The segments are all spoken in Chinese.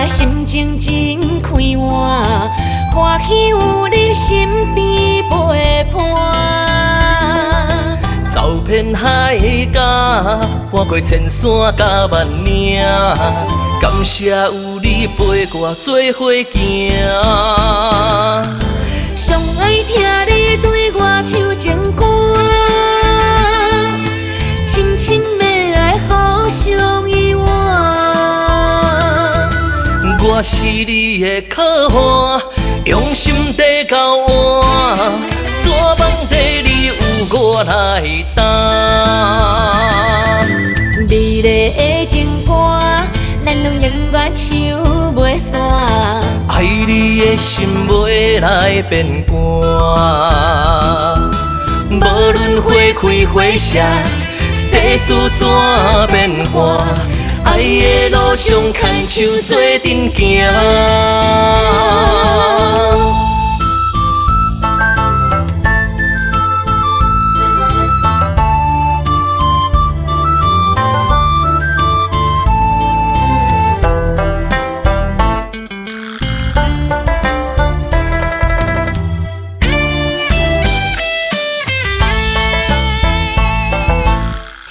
的心情真开换，欢喜有你身边陪伴。走遍海角，跨过千山甲万岭，感谢有你陪我做伙行。上爱听你对我唱情歌，深深要来互相遗忘。我是你的靠岸，用心地交换，山盟地里有我来担。美丽的情歌，咱拢永远唱袂散。爱你的心袂来变寒，无论花开花谢，世事怎变化，爱的路上牵手做阵行。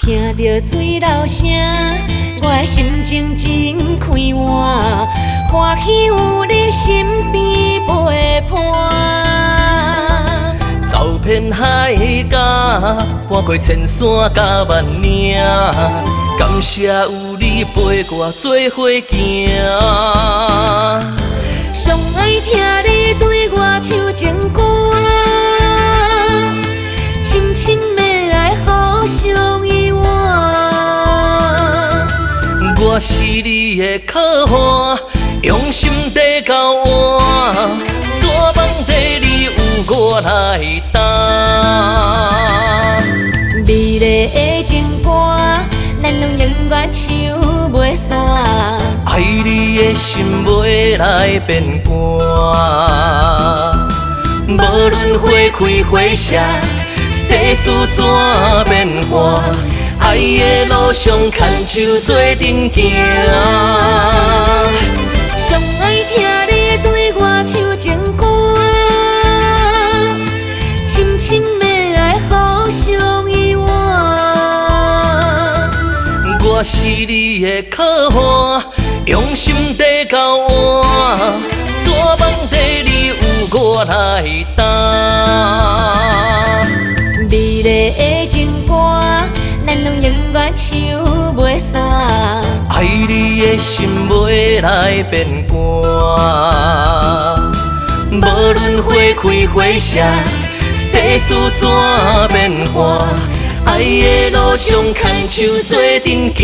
听着水流声，我的心情真开换，欢喜有你身边陪伴。走遍海角，跨过千山甲万岭，感谢有你陪我做伙行。上爱听你对我唱情歌，深深要来互相遗忘。我是你的靠岸，用心地交换，山盟地里有我来担。美丽的情歌，咱拢永远唱袂散。爱你的心袂来变寒，无论花开花谢，世事怎变化，爱的路上牵手做阵行。上爱听你对我唱情歌，深深要来互相遗忘。我是你的靠岸，用心地交换，山盟地里有我来担。美丽的情歌，咱拢永远唱袂散。爱你的心袂来变寒，无论花开花谢，世事怎变化，爱的路上牵手做阵行。